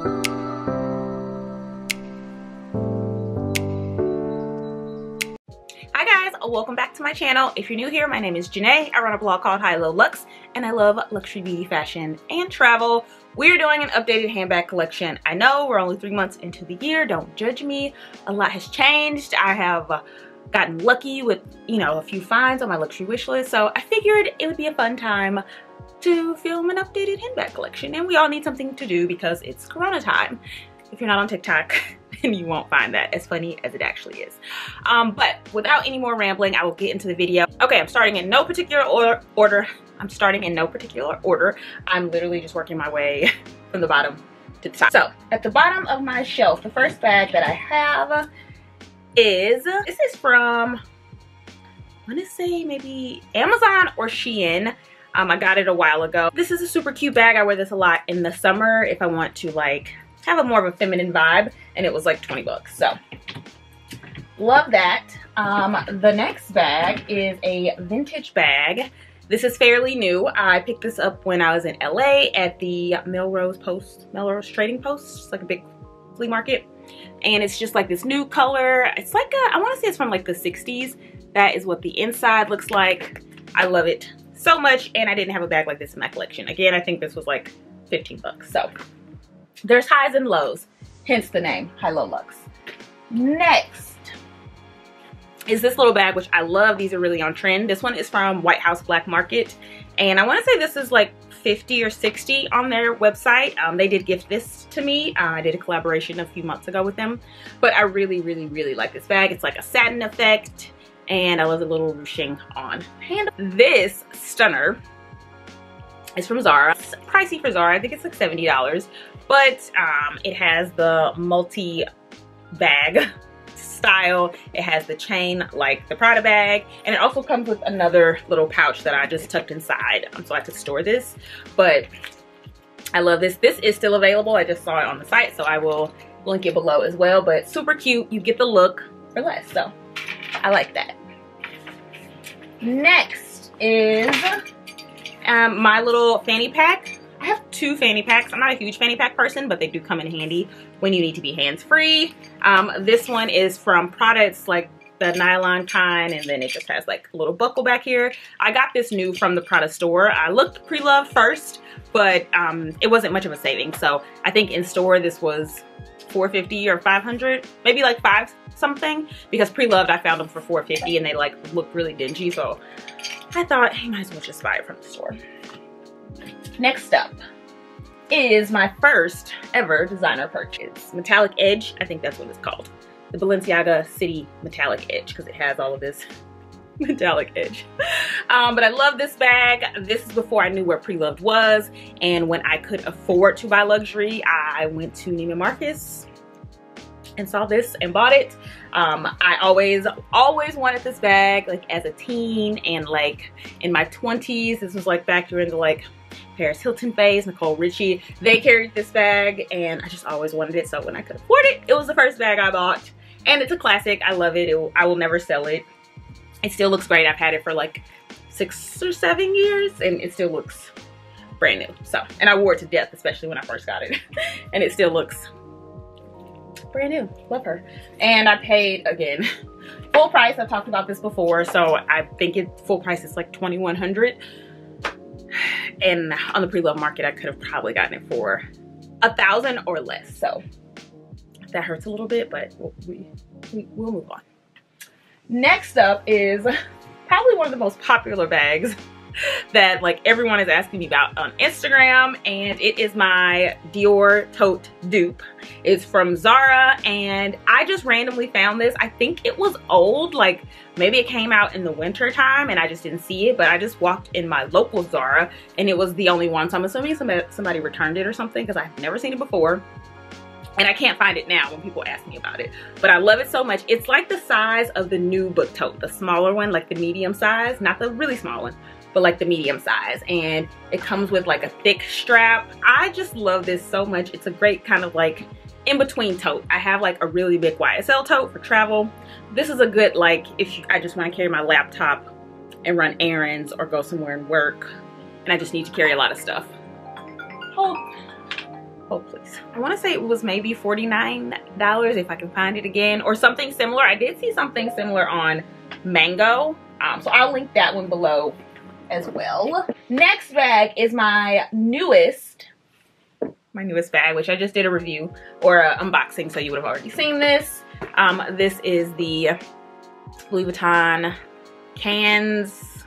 Hi guys, welcome back to my channel. If you're new here, my name is Janae. I run a blog called Highlowluxxe and I love luxury beauty, fashion, and travel. We're doing an updated handbag collection. I know we're only 3 months into the year, don't judge me. A lot has changed. I have gotten lucky with, a few finds on my luxury wish list, so I figured it would be a fun time to film an updated handbag collection. And we all need something to do because it's Corona time. If you're not on TikTok, then you won't find that as funny as it actually is. But without any more rambling, I will get into the video. Okay, I'm starting in no particular order. I'm literally just working my way from the bottom to the top. So at the bottom of my shelf, the first bag that I have is, this is from, I want to say maybe Amazon or Shein. I got it a while ago. This is a super cute bag. I wear this a lot in the summer if I want to have a more of a feminine vibe, and it was like 20 bucks, so love that. The next bag is a vintage bag. This is fairly new. I picked this up when I was in LA at the Melrose Trading Post. It's like a big flea market, and it's just like this new color. It's like I want to say it's from like the 60s. That is what the inside looks like. I love it so much, and I didn't have a bag like this in my collection. Again, I think this was like 15 bucks, so there's highs and lows, hence the name Highlowluxxe. Next is this little bag, which I love. These are really on trend. This one is from White House Black Market, and I want to say this is like 50 or 60 on their website. They did gift this to me. I did a collaboration a few months ago with them, but I really like this bag. It's like a satin effect, and I love the little ruching on handle. This stunner is from Zara. It's pricey for Zara. I think it's like $70. But it has the multi-bag style. It has the chain like the Prada bag. And it also comes with another little pouch that I just tucked inside so I could store this. But I love this. This is still available. I just saw it on the site, so I will link it below as well. But super cute. You get the look for less. So I like that. Next is my little fanny pack. I have 2 fanny packs. I'm not a huge fanny pack person, but they do come in handy when you need to be hands-free. This one is from Prada. It's like the nylon kind, and then it just has like a little buckle back here. I got this new from the Prada store. I looked pre-loved first, but it wasn't much of a saving. So I think in store this was $450 or $500, maybe like 5 something, because pre-loved I found them for $450 and they like look really dingy. So I thought, hey, might as well just buy it from the store. Next up is my first ever designer purchase. Metallic Edge, I think that's what it's called. The Balenciaga City Metallic Edge, because it has all of this metallic edge. But I love this bag. This is before I knew where pre-loved was, and when I could afford to buy luxury, I went to Neiman Marcus and saw this and bought it. I always wanted this bag, like as a teen and like in my 20s. This was like back during the like Paris Hilton phase, Nicole Richie. They carried this bag and I just always wanted it. So when I could afford it, it was the first bag I bought. And it's a classic. I love it. I will never sell it. It still looks great. I've had it for like 6 or 7 years and it still looks brand new. So, and I wore it to death, especially when I first got it. And it still looks brand new. Love her. And I paid, again, full price. I've talked about this before. So I think full price is like $2,100. And on the pre-love market, I could have probably gotten it for $1,000 or less. So that hurts a little bit, but we'll move on. Next up is probably one of the most popular bags that like everyone is asking me about on Instagram, and it is my Dior tote dupe. It's from Zara, and I just randomly found this. I think it was old, like maybe it came out in the winter time and I just didn't see it, but I just walked in my local Zara and it was the only one, so I'm assuming somebody returned it or something, because I've never seen it before. And I can't find it now when people ask me about it. But I love it so much. It's like the size of the new book tote, the smaller one, like the medium size, not the really small one, but like the medium size. And it comes with like a thick strap. I just love this so much. It's a great kind of like in-between tote. I have like a really big YSL tote for travel. This is a good, like, I just want to carry my laptop and run errands or go somewhere and work, and I just need to carry a lot of stuff. Hold please. I want to say it was maybe $49 if I can find it again, or something similar. I did see something similar on Mango, so I'll link that one below as well. Next bag is my newest bag, which I just did a review or an unboxing, so you would have already seen this. This is the Louis Vuitton Cans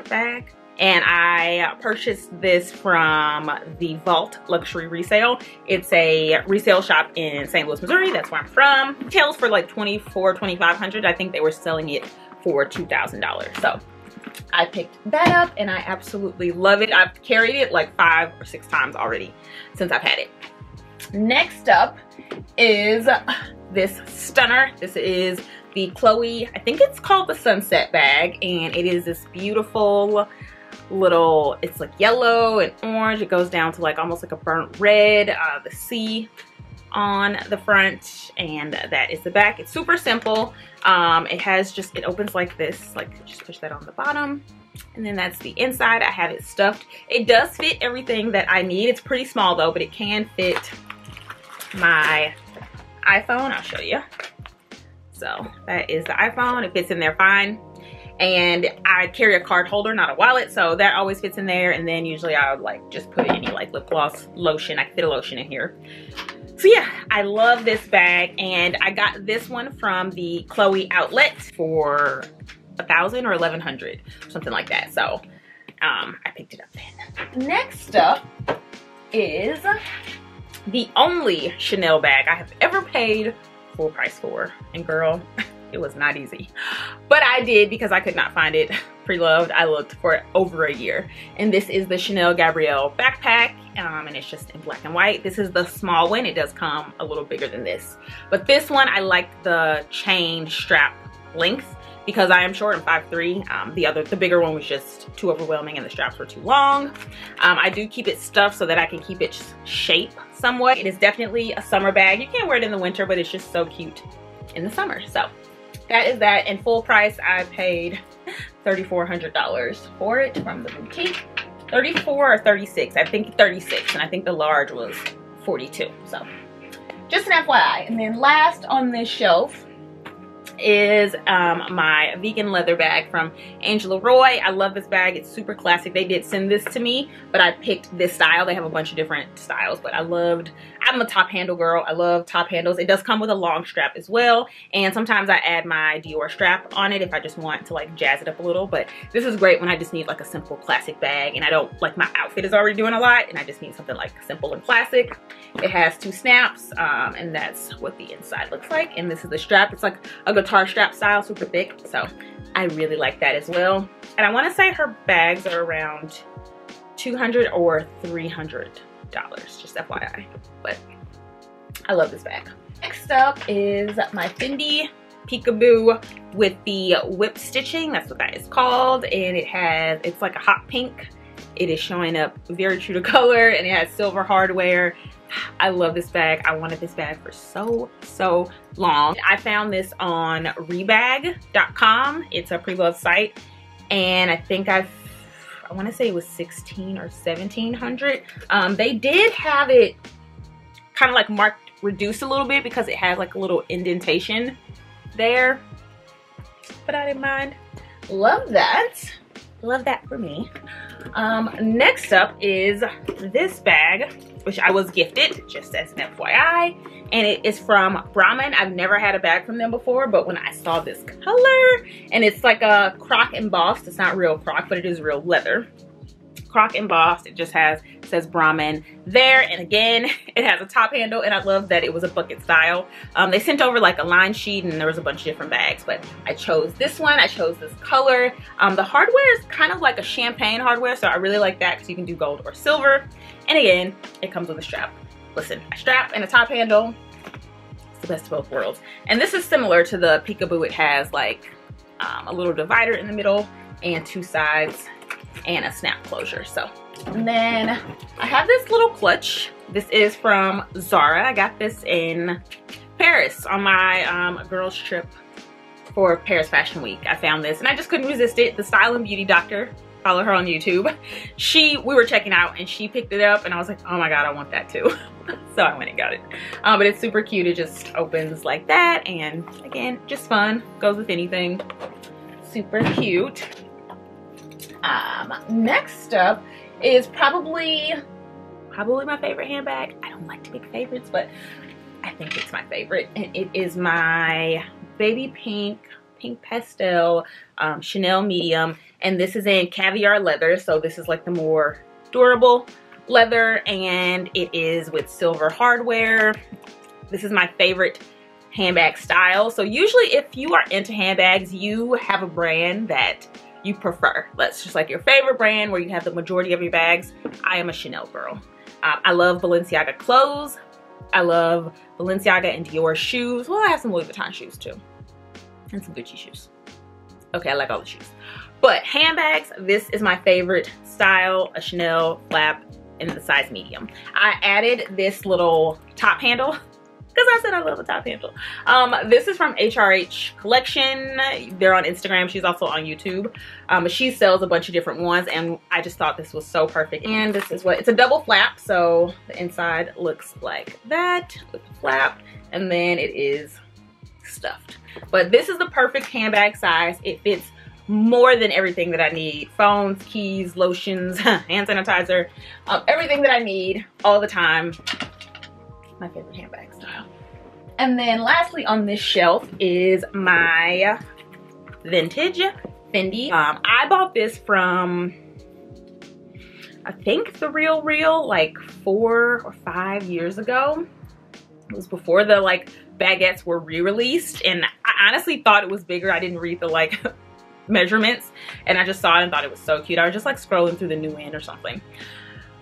bag, and I purchased this from the Vault Luxury Resale. It's a resale shop in St. Louis, Missouri. That's where I'm from. Retails for like $2,400-$2,500. I think they were selling it for $2,000. So I picked that up and I absolutely love it. I've carried it like 5 or 6 times already since I've had it. Next up is this stunner. This is the Chloe, I think it's called the Sunset bag, and it is this beautiful little, it's like yellow and orange. It goes down to like almost like a burnt red, the C on the front, and that is the back. It's super simple. It has just, it opens like this, like just push that on the bottom, and then that's the inside. I have it stuffed. It does fit everything that I need. It's pretty small though, but it can fit my iPhone. I'll show you. So that is the iPhone. It fits in there fine. And I carry a card holder, not a wallet, so that always fits in there. And then usually I would like just put any like lip gloss, lotion. I can fit a lotion in here. So yeah, I love this bag, and I got this one from the Chloe outlet for $1,000 or $1,100, something like that. So I picked it up then. Next up is the only Chanel bag I have ever paid full price for, and girl, it was not easy, but I did because I could not find it pre-loved. I looked for it over a year, and this is the Chanel Gabrielle backpack, and it's just in black and white. This is the small one. It does come a little bigger than this, but this one I like the chain strap length because I am short. I'm 5'3". The bigger one was just too overwhelming and the straps were too long. I do keep it stuffed so that I can keep its shape somewhat. It is definitely a summer bag. You can't wear it in the winter, but it's just so cute in the summer. So that is that. And full price, I paid $3,400 for it from the boutique. 34 or 36, I think 36, and I think the large was 42. So just an FYI. And then last on this shelf is my vegan leather bag from Angela Roy. I love this bag. It's super classic. They did send this to me, but I picked this style. They have a bunch of different styles, but I'm a top handle girl. I love top handles. It does come with a long strap as well, and sometimes I add my Dior strap on it if I just want to like jazz it up a little. But this is great when I just need like a simple classic bag, and I don't like, my outfit is already doing a lot and I just need something like simple and classic. It has 2 snaps, and that's what the inside looks like. And this is the strap. It's like a guitar strap style, super thick. So I really like that as well. And I want to say her bags are around $200 or $300, just FYI. But I love this bag. Next up is my Fendi Peekaboo with the whip stitching. That's what that is called. And it's like a hot pink. It is showing up very true to color, and it has silver hardware. I love this bag. I wanted this bag for so long. I found this on rebag.com. It's a pre-loved site, and I think I want to say it was $1,600 or $1,700. They did have it kind of like marked reduced a little bit because it has like a little indentation there, but I didn't mind. Love that. Love that for me. Next up is this bag, which I was gifted, just as an FYI, and it is from Brahmin. I've never had a bag from them before, but when I saw this color, and it's like a croc embossed, it's not real croc, but it is real leather. Croc embossed, it says Brahmin there, and again, it has a top handle, and I love that it was a bucket style. They sent over like a line sheet, and there was a bunch of different bags, but I chose this one. I chose this color. The hardware is kind of like a champagne hardware, so I really like that because you can do gold or silver. And again, it comes with a strap. Listen, a strap and a top handle, it's the best of both worlds. And this is similar to the Peekaboo. It has like a little divider in the middle and 2 sides and a snap closure. So, and then I have this little clutch. This is from Zara. I got this in Paris on my girls trip for Paris Fashion Week. I found this and I just couldn't resist it. The Style and Beauty Doctor follow her on YouTube. We were checking out and she picked it up and I was like, oh my God, I want that too. So I went and got it. But it's super cute. It just opens like that. And again, just fun. Goes with anything. Super cute. Next up is probably my favorite handbag. I don't like to pick favorites, but I think it's my favorite. And it is my baby pink pastel Chanel medium. And this is in caviar leather. So this is like the more durable leather, and it is with silver hardware. This is my favorite handbag style. So usually if you are into handbags, you have a brand that you prefer. That's just like your favorite brand where you have the majority of your bags. I am a Chanel girl. I love Balenciaga clothes. I love Balenciaga and Dior shoes. Well, I have some Louis Vuitton shoes too. And some Gucci shoes. Okay, I like all the shoes. But handbags, this is my favorite style, a Chanel flap in the size medium. I added this little top handle because I said I love a top handle. This is from HRH Collection. They're on Instagram. She's also on YouTube. She sells a bunch of different ones and I just thought this was so perfect. And this is what, it's a double flap. So the inside looks like that with the flap and then it is stuffed. But this is the perfect handbag size. It fits more than everything that I need. Phones, keys, lotions, hand sanitizer, everything that I need all the time. My favorite handbag style. And then lastly on this shelf is my vintage Fendi. I bought this from, I think The Real like 4 or 5 years ago. It was before the like baguettes were re-released and I honestly thought it was bigger. I didn't read the like measurements and I just saw it and thought it was so cute. I was just like scrolling through the new end or something.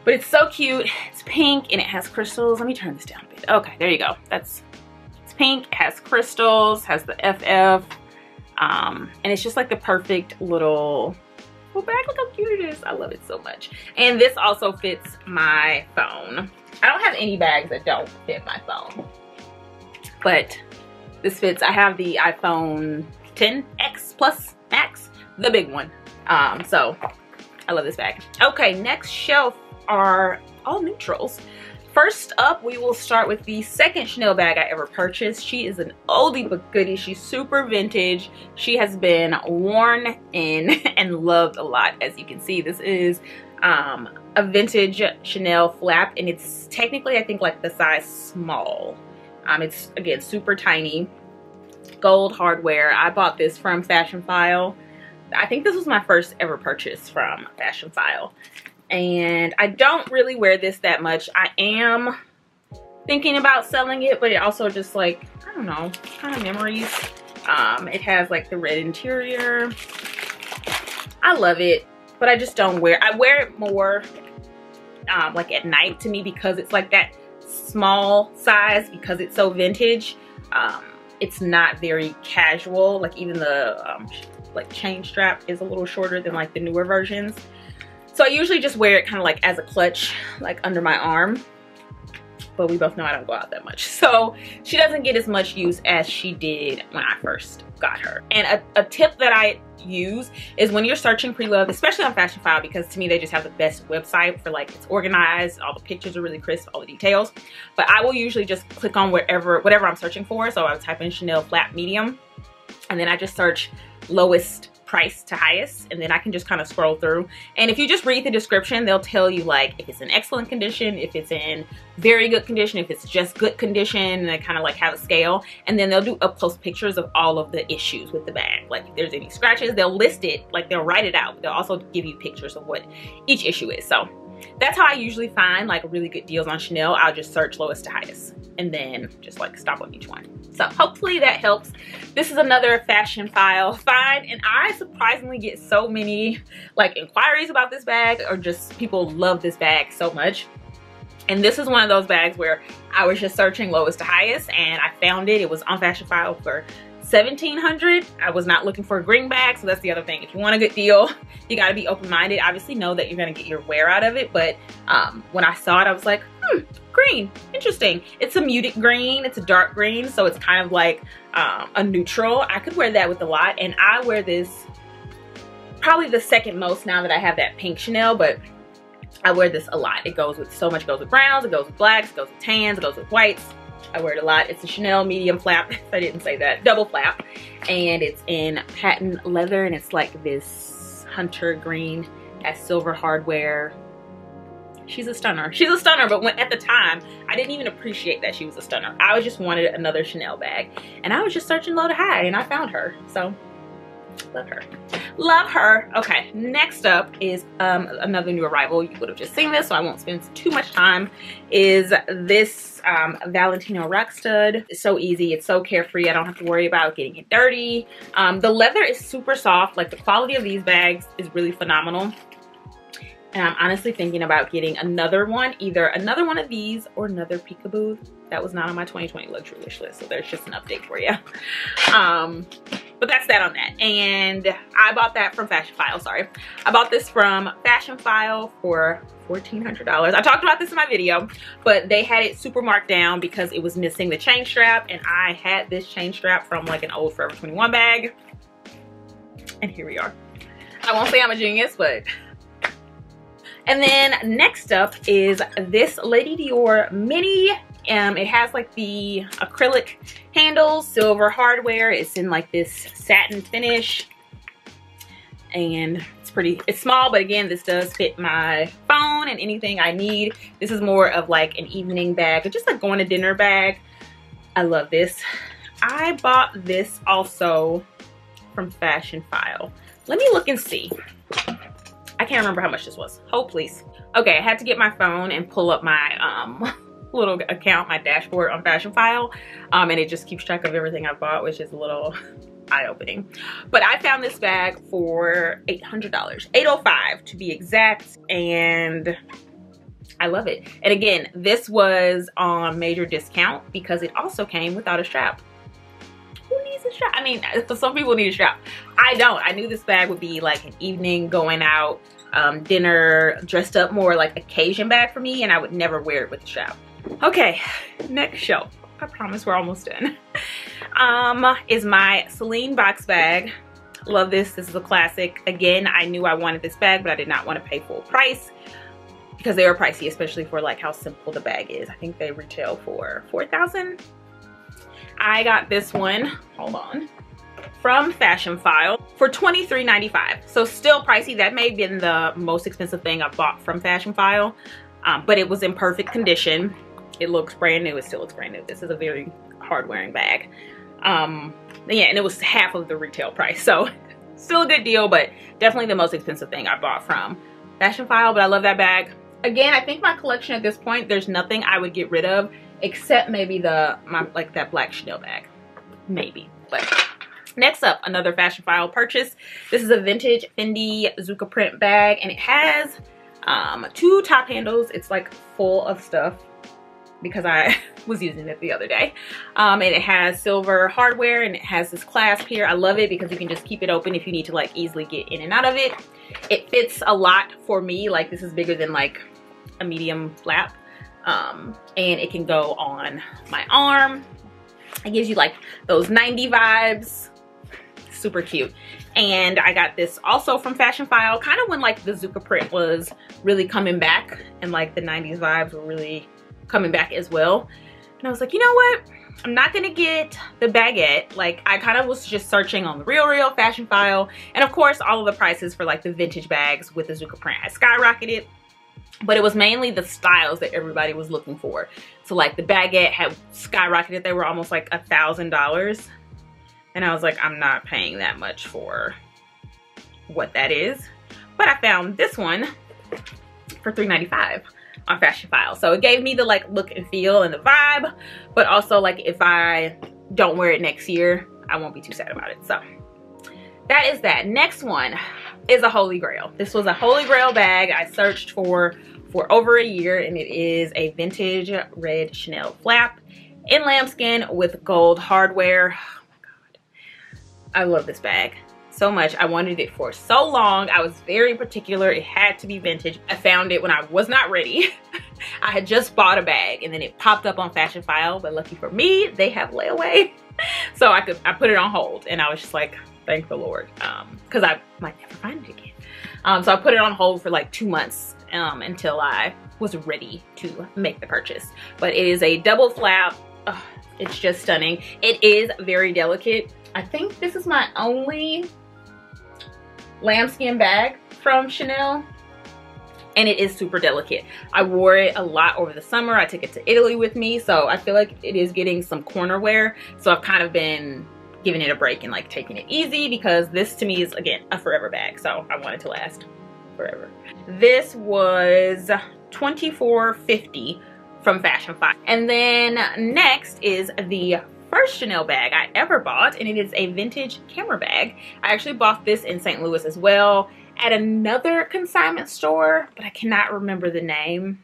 But it's so cute. It's pink and it has crystals. Let me turn this down a bit. Okay, there you go. It's pink, it has crystals, has the FF. And it's just like the perfect little bag. Look how cute it is. I love it so much. And this also fits my phone. I don't have any bags that don't fit my phone. But this fits. I have the iPhone 10X Plus Max, the big one. So I love this bag. Okay, next shelf are all neutrals. First up, we will start with the second Chanel bag I ever purchased. She is an oldie but goodie. She's super vintage. She has been worn in and loved a lot. As you can see, this is a vintage Chanel flap and it's technically I think like the size small. It's again super tiny, gold hardware. I bought this from Fashionphile. I think this was my first ever purchase from Fashionphile. And I don't really wear this that much. I am thinking about selling it, but it also just like, I don't know, kind of memories. It has like the red interior. I love it, but I just don't wear, I wear it more like at night to me because it's like that small size because it's so vintage. It's not very casual. Like even the like chain strap is a little shorter than like the newer versions. So I usually just wear it kind of like as a clutch, like under my arm. But we both know I don't go out that much. So she doesn't get as much use as she did when I first got her. And a tip that I use is when you're searching pre-loved, especially on Fashionphile, because to me they just have the best website for like, it's organized, all the pictures are really crisp, all the details. But I will usually just click on whatever I'm searching for. So I would type in Chanel flat medium and then I just search lowest price to highest, and then I can just kind of scroll through. And if you just read the description, they'll tell you like if it's in excellent condition, if it's in very good condition, if it's just good condition, and they kind of like have a scale. And then they'll do up close pictures of all of the issues with the bag. Like if there's any scratches, they'll list it, like they'll write it out. They'll also give you pictures of what each issue is. So that's how I usually find like really good deals on Chanel. I'll just search lowest to highest and then just like stop on each one. So hopefully that helps. This is another Fashionphile find, and I surprisingly get so many like inquiries about this bag, or just people love this bag so much. And this is one of those bags where I was just searching lowest to highest and I found it. It was on Fashionphile for $1,700. I was not looking for a green bag, so that's the other thing. If you want a good deal, you got to be open-minded. Obviously know that you're going to get your wear out of it, but when I saw it, I was like, green, interesting. It's a muted green, it's a dark green, so it's kind of like a neutral. I could wear that with a lot, and I wear this probably the second most now that I have that pink Chanel, but I wear this a lot. It goes with so much. It goes with browns, it goes with blacks, it goes with tans, it goes with whites. I wear it a lot. It's a Chanel medium flap. I didn't say that. Double flap. And it's in patent leather, and it's like this hunter green, has silver hardware. She's a stunner. She's a stunner, but at the time, I didn't even appreciate that she was a stunner. I just wanted another Chanel bag. And I was just searching low to high, and I found her. So, love her. Love her. Okay, next up is another new arrival. You would have just seen this, so I won't spend too much time. Is this Valentino rock stud. It's so easy. It's so carefree. I don't have to worry about getting it dirty. The leather is super soft. Like, the quality of these bags is really phenomenal. And I'm honestly thinking about getting another one, either another one of these or another peekaboo. That was not on my 2020 luxury wish list, so there's just an update for you. But that's that on that. And I bought that from Fashion File, sorry. I bought this from Fashion File for $1,400. I talked about this in my video, but they had it super marked down because it was missing the chain strap, and I had this chain strap from like an old Forever 21 bag. And here we are. I won't say I'm a genius, but... And then next up is this Lady Dior mini. It has like the acrylic handles, silver hardware. It's in like this satin finish. And it's small, but again, this does fit my phone and anything I need. This is more of like an evening bag, or just like going to dinner bag. I love this. I bought this also from Fashion File. Let me look and see. I can't remember how much this was. Hold please. Okay, I had to get my phone and pull up my little account, my dashboard on Fashion File. And it just keeps track of everything I bought, which is a little eye-opening. But I found this bag for $800, $805 to be exact, and I love it. And again, this was on major discount because it also came without a strap. Who needs a strap? I mean, some people need a strap. I don't. I knew this bag would be like an evening going out, dinner, dressed up, more like occasion bag for me, and I would never wear it with a strap. Okay, next show. I promise we're almost done. Is my Celine box bag. Love this. This is a classic. Again, I knew I wanted this bag, but I did not want to pay full price because they were pricey, especially for like how simple the bag is. I think they retail for $4,000. I got this one, hold on, from Fashion File for $23.95. So still pricey. That may have been the most expensive thing I bought from Fashion File, but it was in perfect condition. It looks brand new. It still looks brand new. This is a very hard wearing bag. Yeah, and it was half of the retail price. So still a good deal, but definitely the most expensive thing I bought from Fashion File, but I love that bag. Again, I think my collection at this point, there's nothing I would get rid of except maybe like that black Chanel bag, maybe. But next up, another Fashion File purchase. This is a vintage Fendi Zucca print bag, and it has 2 top handles. It's like full of stuff because I was using it the other day. And it has silver hardware, and it has this clasp here. I love it because you can just keep it open if you need to like easily get in and out of it. It fits a lot for me. Like, this is bigger than like a medium flap. And it can go on my arm. It gives you like those 90s vibes. Super cute. And I got this also from Fashion File, kind of when like the Zucca print was really coming back, and like the 90s vibes were really coming back as well. And I was like, you know what? I'm not gonna get the baguette. Like, I kind of was just searching on the real Fashion File. And of course, all of the prices for like the vintage bags with the Zucca print had skyrocketed. But it was mainly the styles that everybody was looking for. So like the baguette had skyrocketed. They were almost like $1,000. And I was like, I'm not paying that much for what that is. But I found this one for $3.95 on Fashion File. So it gave me the like look and feel and the vibe. But also like if I don't wear it next year, I won't be too sad about it. So that is that. Next one is a Holy Grail. This was a Holy Grail bag I searched for over a year, and it is a vintage red Chanel flap in lambskin with gold hardware. Oh my God. I love this bag so much. I wanted it for so long. I was very particular. It had to be vintage. I found it when I was not ready. I had just bought a bag and then it popped up on Fashion File, but lucky for me, they have layaway. So I put it on hold, and I was just like, thank the Lord, because I might never find it again. So I put it on hold for like 2 months until I was ready to make the purchase. But it is a double flap. Oh, it's just stunning. It is very delicate. I think this is my only lambskin bag from Chanel, and it is super delicate. I wore it a lot over the summer. I took it to Italy with me, so I feel like it is getting some corner wear. So I've kind of been giving it a break and like taking it easy, because this to me is, again, a forever bag. So I want it to last forever. This was $24.50 from Fashion Five. And then next is the first Chanel bag I ever bought, and it is a vintage camera bag. I actually bought this in St. Louis as well at another consignment store, but I cannot remember the name.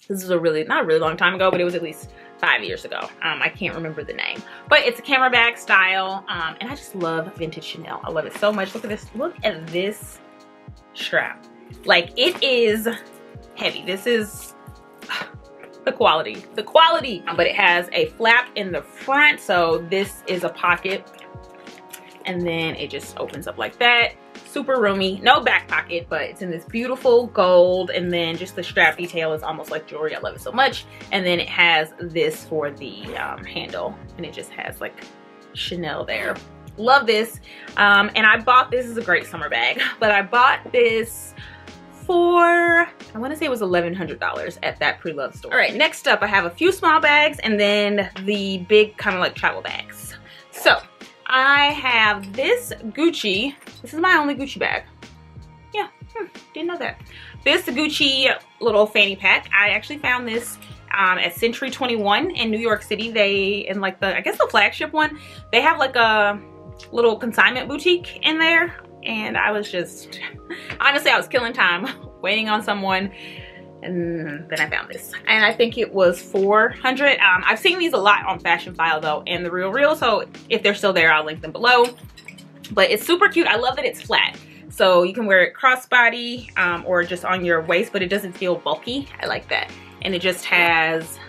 This is not a really long time ago, but it was at least 5 years ago. I can't remember the name, but it's a camera bag style, and I just love vintage Chanel. I love it so much. Look at this. Look at this strap. Like, it is heavy. This is the quality, but it has a flap in the front, so this is a pocket, and then it just opens up like that. Super roomy, no back pocket, but it's in this beautiful gold, and then just the strap detail is almost like jewelry. I love it so much. And then it has this for the handle, and it just has like Chanel there. Love this. And I bought this. Is a great summer bag, but I bought this for, I want to say it was $1,100 at that pre-loved store. All right, next up I have a few small bags and then the big kind of like travel bags. So I have this Gucci. This is my only Gucci bag. Yeah, didn't know that. This Gucci little fanny pack. I actually found this at Century 21 in New York City. They, in like the, I guess the flagship one, they have like a little consignment boutique in there. And I was just, honestly, I was killing time waiting on someone, and then I found this, and I think it was $400. I've seen these a lot on Fashion File though, and the Real, so if they're still there, I'll link them below. But it's super cute. I love that it's flat, so you can wear it crossbody or just on your waist, but it doesn't feel bulky. I like that. And it just has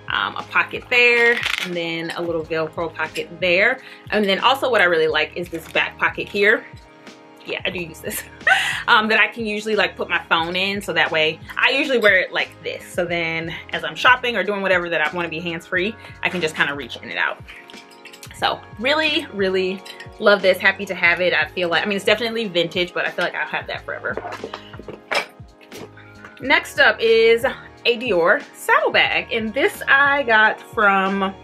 a pocket there, and then a little Velcro pocket there. And then also what I really like is this back pocket here. Yeah, I do use this. That I can usually like put my phone in, so that way I usually wear it like this. So then as I'm shopping or doing whatever that I want to be hands-free, I can just kind of reach in and out. So really, really love this. Happy to have it. I feel like, I mean, it's definitely vintage, but I feel like I'll have that forever. Next up is a Dior saddlebag, and this I got from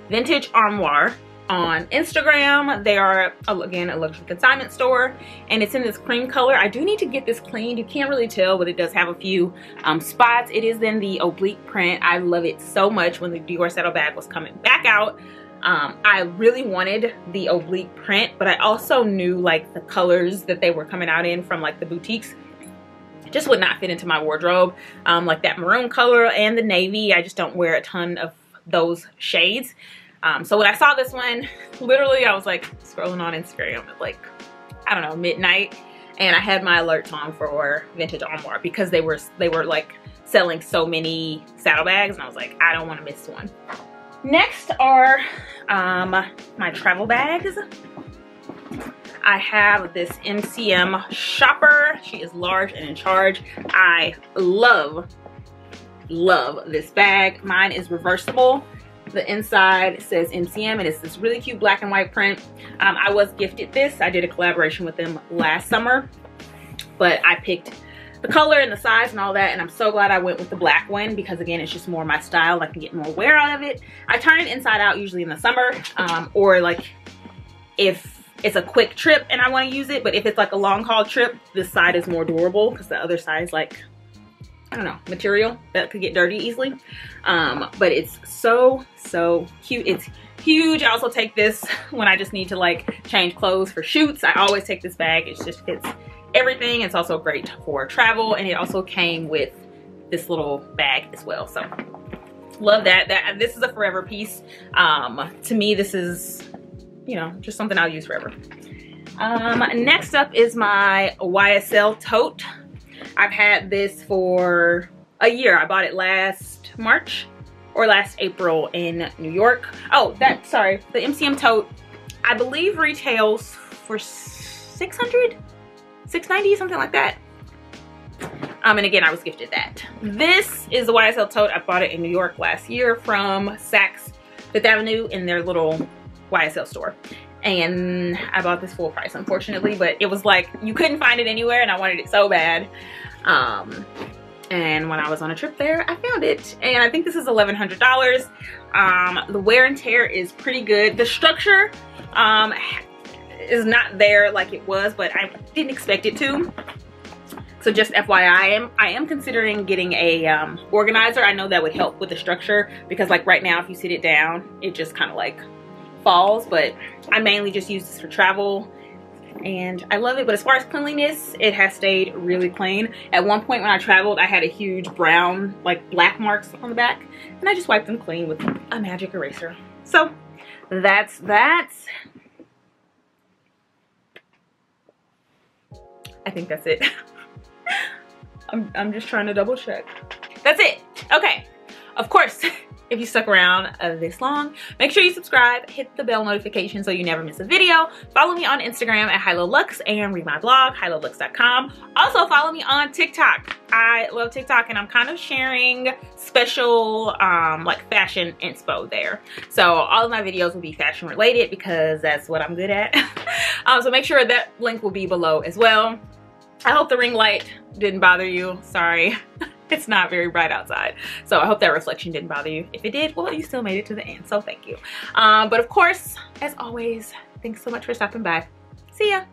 Vintage Armoire on Instagram. They are, again, a luxury consignment store, and it's in this cream color. I do need to get this cleaned. You can't really tell, but it does have a few spots. It is in the oblique print. I love it so much. When the Dior saddlebag was coming back out, I really wanted the oblique print, but I also knew like the colors that they were coming out in from like the boutiques just would not fit into my wardrobe. Like that maroon color and the navy, I just don't wear a ton of those shades. So when I saw this one, literally I was like scrolling on Instagram at like, I don't know, midnight, and I had my alerts on for Vintage Armoire because they were like selling so many saddlebags, and I was like, I don't want to miss one. Next are my travel bags. I have this MCM shopper. She is large and in charge. I love this bag. Mine is reversible. The inside says MCM, and it's this really cute black and white print. I was gifted this. I did a collaboration with them last summer, but I picked the color and the size and all that, and I'm so glad I went with the black one because, again, it's just more my style. I can get more wear out of it. I turn it inside out usually in the summer, or like if it's a quick trip and I want to use it. But if it's like a long haul trip, this side is more durable because the other side is like, I don't know, material that could get dirty easily. But it's so cute. It's huge. I also take this when I just need to like change clothes for shoots. I always take this bag. It just fits everything. It's also great for travel, and it also came with this little bag as well. So love that. This is a forever piece. To me, this is, you know, just something I'll use forever. Next up is my YSL tote. I've had this for a year. I bought it last March or last April in New York. Oh, sorry, the MCM tote I believe retails for $600, $690, something like that. And again, I was gifted that. This is the YSL tote. I bought it in New York last year from Saks Fifth Avenue in their little YSL store. And I bought this full price, unfortunately, but it was like, you couldn't find it anywhere and I wanted it so bad. And when I was on a trip there, I found it. And I think this is $1,100. The wear and tear is pretty good. The structure is not there like it was, but I didn't expect it to. So just FYI, I am considering getting a organizer. I know that would help with the structure because like right now, if you sit it down, it just kind of like falls. But I mainly just use this for travel and I love it. But as far as cleanliness, it has stayed really clean. At one point when I traveled, I had a huge brown, like black marks on the back and I just wiped them clean with a magic eraser. So that's that. I think that's it. I'm just trying to double check. That's it. Okay. Of course, if you stuck around this long, make sure you subscribe, hit the bell notification so you never miss a video. Follow me on Instagram at Highlowluxxe and read my blog, highlowluxxe.com. Also follow me on TikTok. I love TikTok and I'm kind of sharing special like fashion inspo there. So all of my videos will be fashion related because that's what I'm good at. So make sure that link will be below as well. I hope the ring light didn't bother you. Sorry, it's not very bright outside. So I hope that reflection didn't bother you. If it did, well, you still made it to the end, so thank you. But of course, as always, thanks so much for stopping by. See ya.